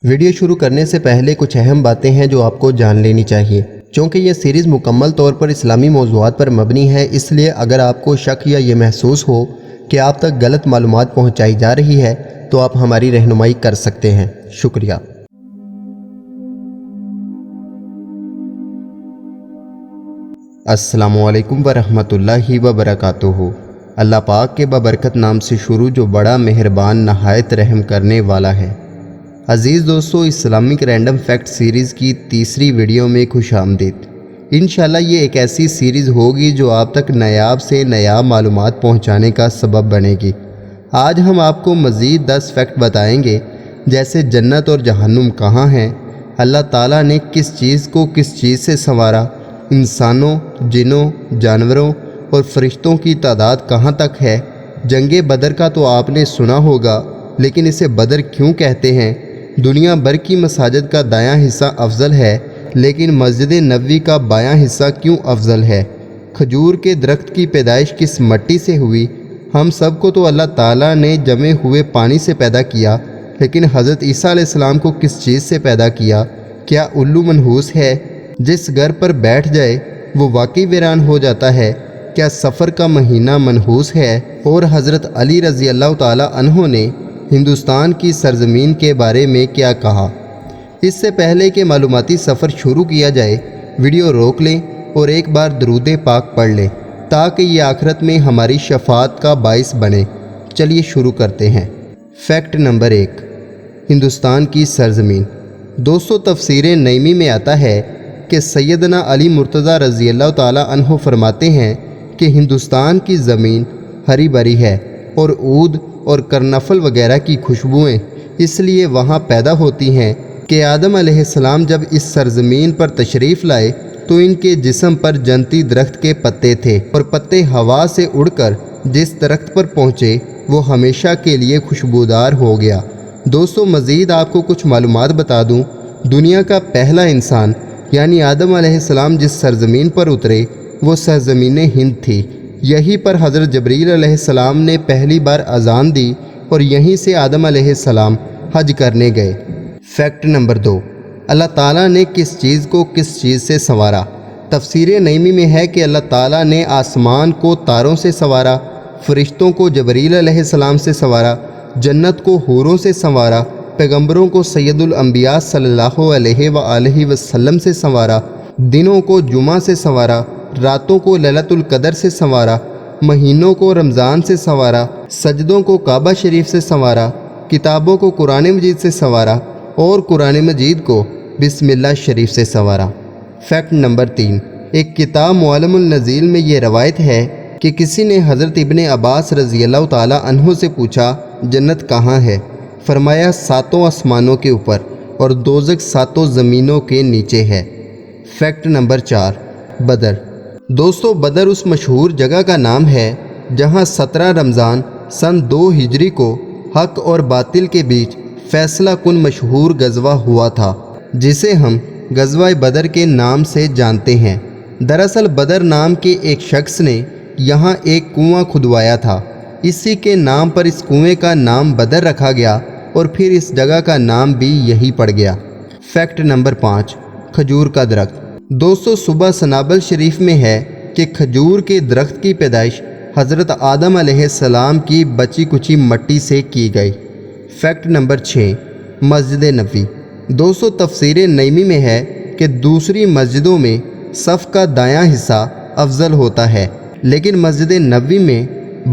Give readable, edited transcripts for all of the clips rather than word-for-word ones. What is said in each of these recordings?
Video شروع کرنے سے پہلے کچھ اہم باتیں ہیں جو آپ کو جان لینی چاہیے۔ چونکہ یہ سیریز مکمل طور پر اسلامی موضوعات پر مبنی ہے، اس لیے اگر آپ کو شک یا یہ محسوس ہو کہ آپ تک غلط معلومات پہنچائی جا رہی ہے تو آپ ہماری رہنمائی کر سکتے ہیں۔ شکریہ۔ السلام علیکم ورحمۃ اللہ وبرکاتہ۔ اللہ پاک کے بابرکت نام سے شروع جو بڑا مہربان نہایت رحم کرنے والا ہے۔ عزیز دوستو، اسلامک رینڈم فیکٹ سیریز کی تیسری ویڈیو میں خوش آمدید۔ انشاءاللہ یہ ایک ایسی سیریز ہوگی جو آپ تک نایاب سے نایاب معلومات پہنچانے کا سبب بنے گی۔ آج ہم آپ کو مزید 10 فیکٹ بتائیں گے، جیسے جنت اور جہنم کہاں ہیں، اللہ تعالیٰ نے کس چیز کو کس چیز سے سنوارا، انسانوں، جنوں، جانوروں اور فرشتوں کی تعداد کہاں تک ہے۔ جنگ بدر کا تو آپ نے سنا ہوگا، لیکن اسے بدر کیوں کہتے ہیں؟ دنیا بھر کی مساجد کا دایاں حصہ افضل ہے، لیکن مسجد نبوی کا بایاں حصہ کیوں افضل ہے؟ کھجور کے درخت کی پیدائش کس مٹی سے ہوئی؟ ہم سب کو تو اللہ تعالیٰ نے جمے ہوئے پانی سے پیدا کیا، لیکن حضرت عیسیٰ علیہ السلام کو کس چیز سے پیدا کیا؟ کیا الو منحوس ہے؟ جس گھر پر بیٹھ جائے وہ واقعی ویران ہو جاتا ہے؟ کیا سفر کا مہینہ منحوس ہے؟ اور حضرت علی رضی اللہ تعالیٰ عنہ نے ہندوستان کی سرزمین کے بارے میں کیا کہا؟ اس سے پہلے کہ معلوماتی سفر شروع کیا جائے، ویڈیو روک لیں اور ایک بار درود پاک پڑھ لیں تاکہ یہ آخرت میں ہماری شفاعت کا باعث بنے۔ چلیے شروع کرتے ہیں۔ فیکٹ نمبر 1، ہندوستان کی سرزمین۔ دوستو، تفسیر نعیمی میں آتا ہے کہ سیدنا علی مرتضیٰ رضی اللہ تعالیٰ عنہ فرماتے ہیں کہ ہندوستان کی زمین ہری بھری ہے اور عود اور کرنفل وغیرہ کی خوشبوئیں اس لیے وہاں پیدا ہوتی ہیں کہ آدم علیہ السلام جب اس سرزمین پر تشریف لائے تو ان کے جسم پر جنتی درخت کے پتے تھے، اور پتے ہوا سے اڑ کر جس درخت پر پہنچے وہ ہمیشہ کے لیے خوشبودار ہو گیا۔ دوستو، مزید آپ کو کچھ معلومات بتا دوں۔ دنیا کا پہلا انسان یعنی آدم علیہ السلام جس سرزمین پر اترے وہ سرزمین ہند تھی۔ یہیں پر حضرت جبریل علیہ السلام نے پہلی بار اذان دی اور یہیں سے آدم علیہ السلام حج کرنے گئے۔ فیکٹ نمبر 2، اللہ تعالیٰ نے کس چیز کو کس چیز سے سنوارا؟ تفسیر نعیمی میں ہے کہ اللہ تعالیٰ نے آسمان کو تاروں سے سنوارا، فرشتوں کو جبریل علیہ السلام سے سنوارا، جنت کو حوروں سے سنوارا، پیغمبروں کو سید الانبیاء صلی اللہ علیہ وآلہ وسلم سے سنوارا، دنوں کو جمعہ سے سنوارا، راتوں کو لیلۃ القدر سے سنوارا، مہینوں کو رمضان سے سنوارا، سجدوں کو کعبہ شریف سے سنوارا، کتابوں کو قرآن مجید سے سنوارا اور قرآن مجید کو بسم اللہ شریف سے سنوارا۔ فیکٹ نمبر 3، ایک کتاب معلم النزیل میں یہ روایت ہے کہ کسی نے حضرت ابن عباس رضی اللہ تعالیٰ عنہ سے پوچھا، جنت کہاں ہے؟ فرمایا 7 آسمانوں کے اوپر اور دوزخ 7 زمینوں کے نیچے ہے۔ فیکٹ نمبر 4، بدر۔ دوستو، بدر اس مشہور جگہ کا نام ہے جہاں 17 رمضان سن 2 ہجری کو حق اور باطل کے بیچ فیصلہ کن مشہور غزوہ ہوا تھا، جسے ہم غزوہ بدر کے نام سے جانتے ہیں۔ دراصل بدر نام کے ایک شخص نے یہاں ایک کنواں کھدوایا تھا، اسی کے نام پر اس کنویں کا نام بدر رکھا گیا اور پھر اس جگہ کا نام بھی یہی پڑ گیا۔ فیکٹ نمبر 5، کھجور کا درخت۔ دوستو، صبح سنابل شریف میں ہے کہ کھجور کے درخت کی پیدائش حضرت آدم علیہ السلام کی بچی کچی مٹی سے کی گئی۔ Fact number 6، Masjid Nabawi. دوستو، تفسیر نعیمی میں ہے کہ دوسری مسجدوں میں صف کا دایاں حصہ افضل ہوتا ہے، لیکن مسجد نبوی میں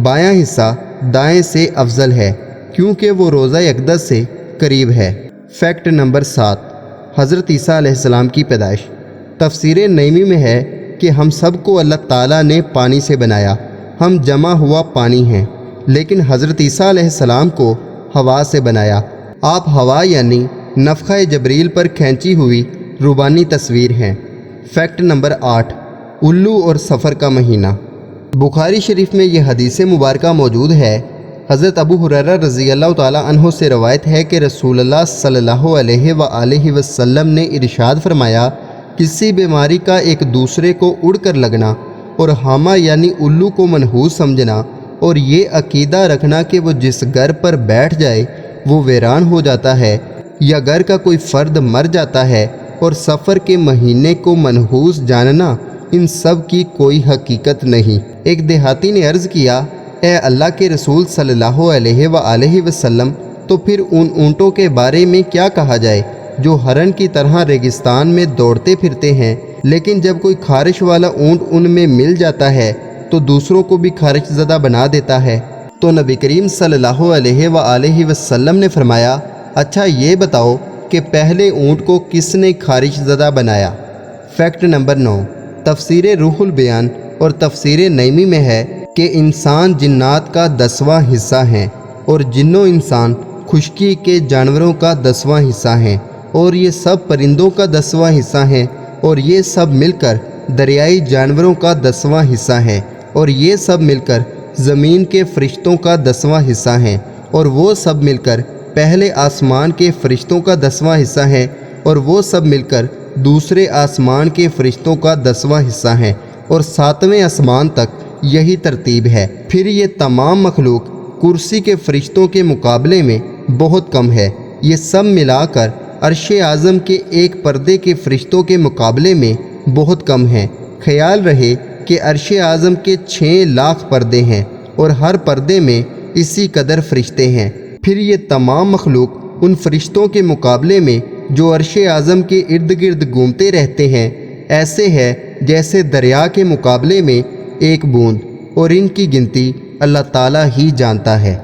بایاں حصہ دائیں سے افضل ہے کیونکہ وہ روضہ اقدس سے قریب ہے۔ فیکٹ نمبر 7، حضرت عیسیٰ علیہ السلام کی پیدائش۔ تفسیر نعیمی میں ہے کہ ہم سب کو اللہ تعالیٰ نے پانی سے بنایا، ہم جمع ہوا پانی ہیں، لیکن حضرت عیسیٰ علیہ السلام کو ہوا سے بنایا۔ آپ ہوا یعنی نفخہ جبریل پر کھینچی ہوئی روحانی تصویر ہیں۔ فیکٹ نمبر 8، الو اور سفر کا مہینہ۔ بخاری شریف میں یہ حدیث مبارکہ موجود ہے۔ حضرت ابو ہریرہ رضی اللہ تعالیٰ عنہ سے روایت ہے کہ رسول اللہ صلی اللہ علیہ وآلہ وسلم نے ارشاد فرمایا، کسی بیماری کا ایک دوسرے کو اڑ کر لگنا اور حامہ یعنی الو کو منحوس سمجھنا اور یہ عقیدہ رکھنا کہ وہ جس گھر پر بیٹھ جائے وہ ویران ہو جاتا ہے، یا گھر کا کوئی فرد مر جاتا ہے اور سفر کے مہینے کو منحوس جاننا، ان سب کی کوئی حقیقت نہیں۔ ایک دیہاتی نے عرض کیا، اے اللہ کے رسول صلی اللہ علیہ وآلہ وسلم، تو پھر ان اونٹوں کے بارے میں کیا کہا جائے جو ہرن کی طرح ریگستان میں دوڑتے پھرتے ہیں، لیکن جب کوئی خارش والا اونٹ ان میں مل جاتا ہے تو دوسروں کو بھی خارش زدہ بنا دیتا ہے؟ تو نبی کریم صلی اللہ علیہ وآلہ وسلم نے فرمایا، اچھا یہ بتاؤ کہ پہلے اونٹ کو کس نے خارش زدہ بنایا؟ فیکٹ نمبر 9، تفسیر روح البیان اور تفسیر نعیمی میں ہے کہ انسان جنات کا 10واں حصہ ہیں اور جن و انسان خشکی کے جانوروں کا 10واں حصہ ہیں، اور یہ سب پرندوں کا 10واں حصہ ہیں، اور یہ سب مل کر دریائی جانوروں کا 10واں حصہ ہیں، اور یہ سب مل کر زمین کے فرشتوں کا 10واں حصہ ہیں، اور وہ سب مل کر پہلے آسمان کے فرشتوں کا 10واں حصہ ہیں، اور وہ سب مل کر دوسرے آسمان کے فرشتوں کا 10واں حصہ ہیں، اور 7ویں آسمان تک یہی ترتیب ہے۔ پھر یہ تمام مخلوق کرسی کے فرشتوں کے مقابلے میں بہت کم ہے۔ یہ سب ملا کر عرش اعظم کے ایک پردے کے فرشتوں کے مقابلے میں بہت کم ہیں۔ خیال رہے کہ عرش اعظم کے 6 لاکھ پردے ہیں اور ہر پردے میں اسی قدر فرشتے ہیں۔ پھر یہ تمام مخلوق ان فرشتوں کے مقابلے میں جو عرش اعظم کے ارد گرد گھومتے رہتے ہیں ایسے ہے جیسے دریا کے مقابلے میں ایک بوند، اور ان کی گنتی اللہ تعالیٰ ہی جانتا ہے۔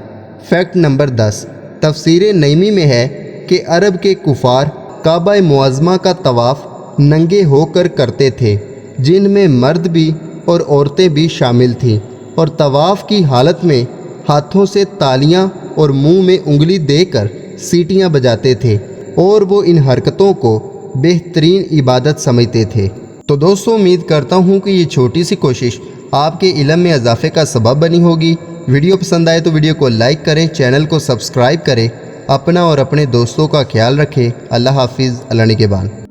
فیکٹ نمبر 10، تفسیر نعیمی میں ہے کہ عرب کے کفار کعبہ معظمہ کا طواف ننگے ہو کر کرتے تھے، جن میں مرد بھی اور عورتیں بھی شامل تھیں، اور طواف کی حالت میں ہاتھوں سے تالیاں اور منہ میں انگلی دے کر سیٹیاں بجاتے تھے، اور وہ ان حرکتوں کو بہترین عبادت سمجھتے تھے۔ تو دوستو، امید کرتا ہوں کہ یہ چھوٹی سی کوشش آپ کے علم میں اضافے کا سبب بنی ہوگی۔ ویڈیو پسند آئے تو ویڈیو کو لائک کریں، چینل کو سبسکرائب کریں، اپنا اور اپنے دوستوں کا خیال رکھیں۔ اللہ حافظ، اللہ نگہبان۔